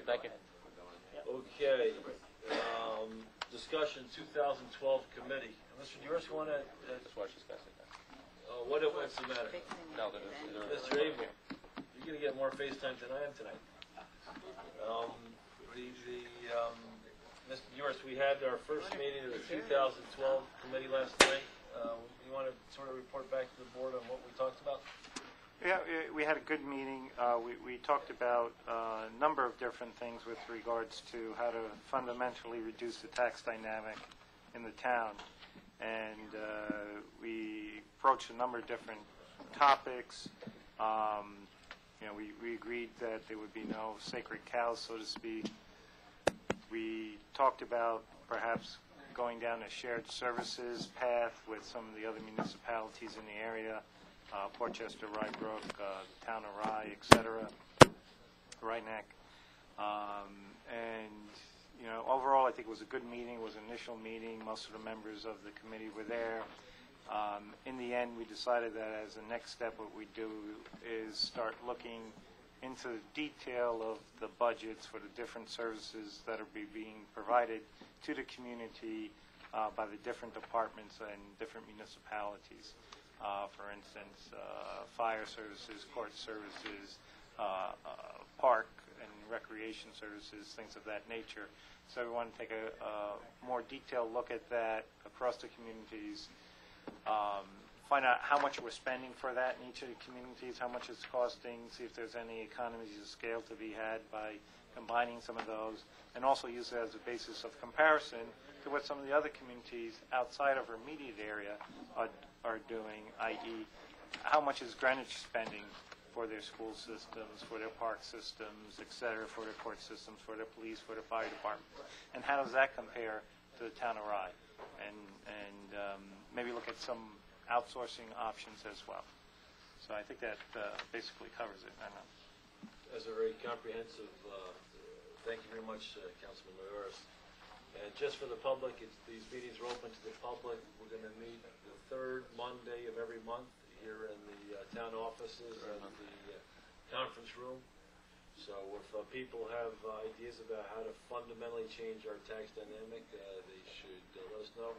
Thank you. Okay. Discussion 2012 committee. Mr. Dewars, you want to? Just watch this guy sit down. What's the matter? No, Mr. Abel, you're going to get more FaceTime than I am tonight. Mr. Dewars, we had our first meeting of the 2012 committee last night. You want to sort of report back to the board on what we talked about? Yeah, we had a good meeting. We talked about a number of different things with regards to how to fundamentally reduce the tax dynamic in the town. And we approached a number of different topics. We agreed that there would be no sacred cows, so to speak. We talked about perhaps going down a shared services path with some of the other municipalities in the area. Portchester, Rybrook, the town of Rye, etc., Rhinebeck. Overall, I think it was a good meeting. It was an initial meeting. Most of the members of the committee were there. In the end, we decided that as a next step, what we do is start looking into the detail of the budgets for the different services that are being provided to the community by the different departments and different municipalities. For instance, fire services, court services, park and recreation services, things of that nature. So we want to take a more detailed look at that across the communities, find out how much we're spending for that in each of the communities, how much it's costing, see if there's any economies of scale to be had by combining some of those, and also use it as a basis of comparison to what some of the other communities outside of our immediate area are doing, i.e., how much is Greenwich spending for their school systems, for their park systems, et cetera, for their court systems, for their police, for their fire department, and how does that compare to the town of Rye? And maybe look at some outsourcing options as well. So I think that basically covers it. I know. As a very comprehensive, thank you very much, Councilman Lewis. And just for the public, these meetings are open to the public. We're going to meet the third Monday of every month here in the town offices and the conference room. So if people have ideas about how to fundamentally change our tax dynamic, they should let us know.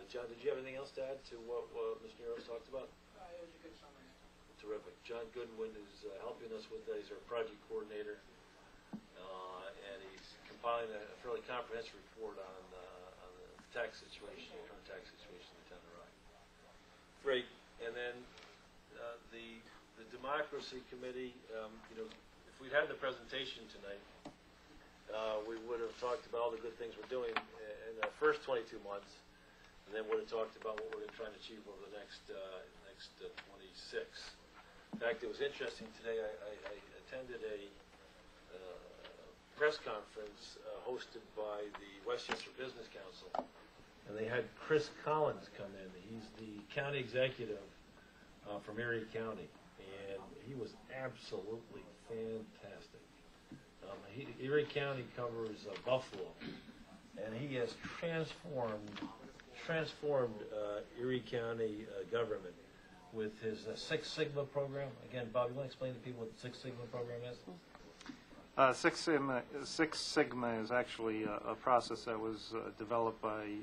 John, did you have anything else to add to what Mr. Nero talked about? It was a good summary. Terrific. John Goodwin is helping us with that. He's our project coordinator, and he's compiling a fairly comprehensive report on the tax situation, the current tax situation in the town of Rye. Great. And then the Democracy Committee, if we'd had the presentation tonight, we would have talked about all the good things we're doing in the first 22 months, and then would have talked about what we're trying to achieve over the next 26. In fact, it was interesting today. I attended a press conference hosted by the Westchester Business Council, and they had Chris Collins come in. He's the county executive from Erie County, and he was absolutely fantastic. Erie County covers Buffalo, and he has transformed Erie County government with his Six Sigma program. Again, Bob, you want to explain to people what the Six Sigma program is? Six Sigma is actually a process that was developed by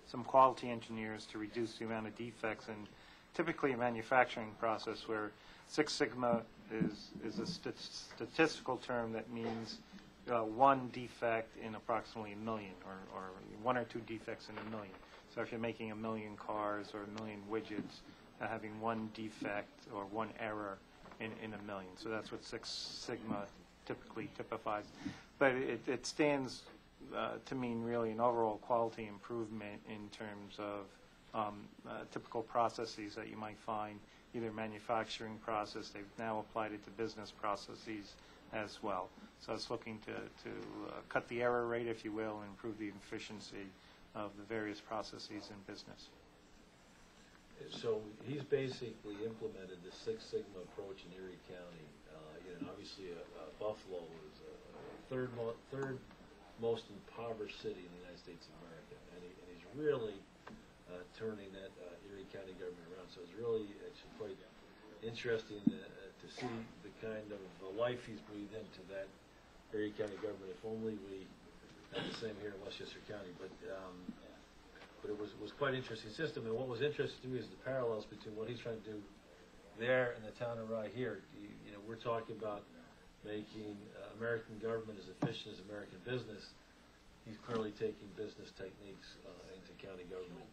some quality engineers to reduce the amount of defects in typically a manufacturing process, where Six Sigma is a statistical term that means one defect in approximately a million, or one or two defects in a million. So if you're making 1 million cars or 1 million widgets, having one defect or one error in 1 million. So that's what Six Sigma typically typifies. But it stands to mean really an overall quality improvement in terms of typical processes that you might find, either manufacturing process. They've now applied it to business processes as well. So it's looking to cut the error rate, if you will, and improve the efficiency of the various processes in business. So he's basically implemented the Six Sigma approach in Erie County. Obviously, Buffalo is a third most impoverished city in the United States of America, and he's really turning that Erie County government around. So it's really actually quite interesting to see the kind of life he's breathed into that area county government. If only we had the same here in Westchester County. But it was quite an interesting system. And what was interesting to me is the parallels between what he's trying to do there and the town of Rye here. You know, we're talking about making American government as efficient as American business. He's clearly taking business techniques into county government.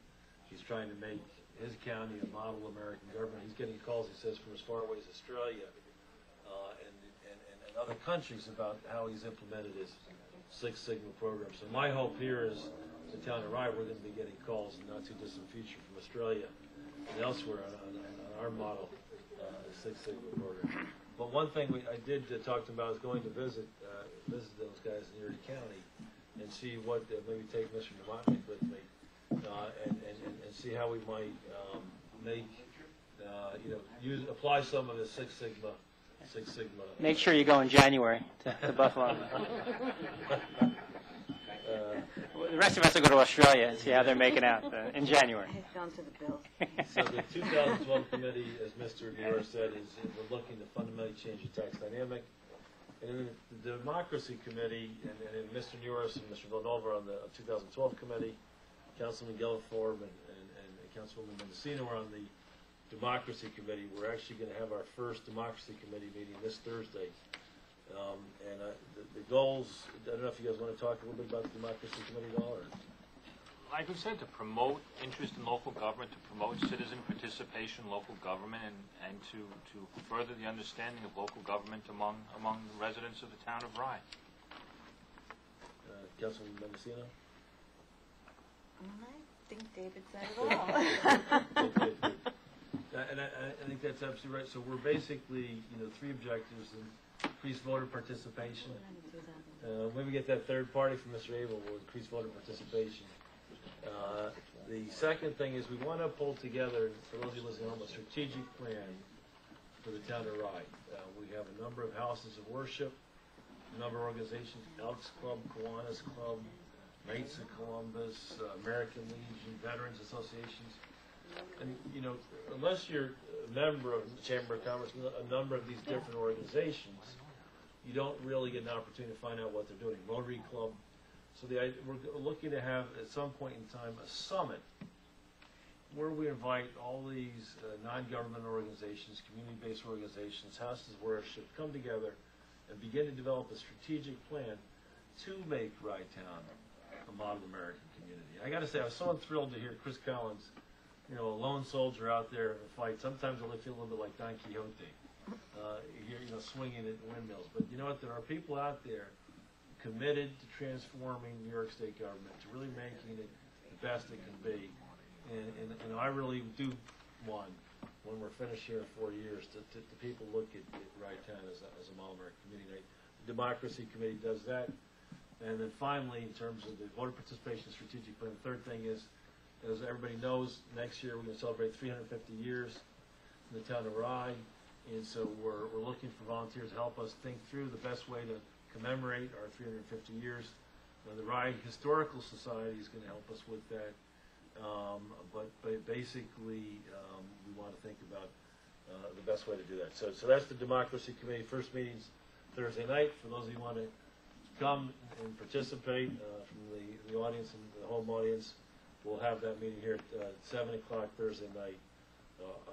He's trying to make his county a model American government. He's getting calls, he says, from as far away as Australia and other countries about how he's implemented his Six Sigma program. So my hope here is the town of Rye, we're going to be getting calls in the not too distant future from Australia and elsewhere on our model, Six Sigma program. But one thing I did talk to him about is going to visit those guys in Erie County and see what, maybe take Mr. Novotny with me, and see how we might make, apply some of the Six Sigma. Make sure you go in January to Buffalo. The rest of us will go to Australia and see how they're making out in January. He's gone to the Bills. So the 2012 committee, as Mr. Muir said, is we're looking to fundamentally change the tax dynamic. And then the Democracy Committee, and Mr. Norris and Mr. Villanova on the 2012 committee, Councilman Gellerform and Councilwoman Mendocino are on the Democracy Committee. We're actually going to have our first Democracy Committee meeting this Thursday. And the goals, I don't know if you guys want to talk a little bit about the Democracy Committee at all? Or? Like we said, to promote interest in local government, to promote citizen participation in local government, and to further the understanding of local government among the residents of the town of Rye. Councilman Mendocino? I think David said it all. Okay, good. And I think that's absolutely right. So we're basically, three objectives: increase voter participation. Maybe get that third party from Mr. Abel will increase voter participation. The second thing is we want to pull together, for those of you listening at home, a strategic plan for the town of Rye. We have a number of houses of worship, a number of organizations: Elks Club, Kiwanis Club, Knights of Columbus, American Legion, Veterans Associations. And, unless you're a member of the Chamber of Commerce, a number of these different organizations, you don't really get an opportunity to find out what they're doing. Rotary Club. So we're looking to have, at some point in time, a summit where we invite all these non-government organizations, community-based organizations, houses of worship, come together and begin to develop a strategic plan to make Rye Town a model American community. I got to say, I was so thrilled to hear Chris Collins, a lone soldier out there in a fight. Sometimes I feel a little bit like Don Quixote, swinging at windmills. But you know what? There are people out there committed to transforming New York State government, to really making it the best it can be. And I really do want, when we're finished here in 4 years, to people look at Rye Town as a model American community. The Democracy Committee does that. And then finally, in terms of the voter participation strategic plan, the third thing is, as everybody knows, next year we're going to celebrate 350 years in the town of Rye. And so we're looking for volunteers to help us think through the best way to commemorate our 350 years. The Rye Historical Society is going to help us with that. But basically, we want to think about the best way to do that. So that's the Democracy Committee. First meeting's Thursday night. For those of you who want to come and participate from the audience and the home audience, we'll have that meeting here at 7 o'clock Thursday night,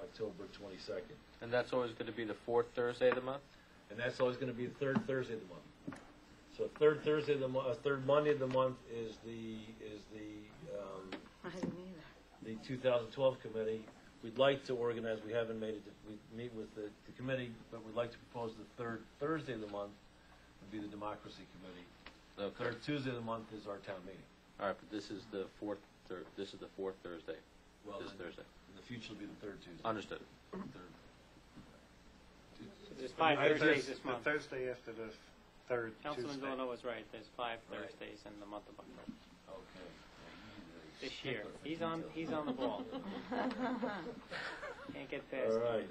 October 22nd. And that's always going to be the fourth Thursday of the month? And that's always going to be the third Thursday of the month. So third Thursday of the month, third Monday of the month is the I didn't either. the 2012 committee. We'd like to organize. We haven't made it. We meet with the committee, but we'd like to propose the third Thursday of the month would be the Democracy Committee. Okay. Third Tuesday of the month is our town meeting. All right, but this is the fourth. This is the fourth Thursday. Well, this then, Thursday. In the future, will be the third Tuesday. Understood. Third. There's 5 Thursdays this month. The Thursday after the third Councilman Tuesday. Villanova was right. There's 5 Right. Thursdays in the month of October. Okay. This year. He's on the ball. Can't get past All it. right.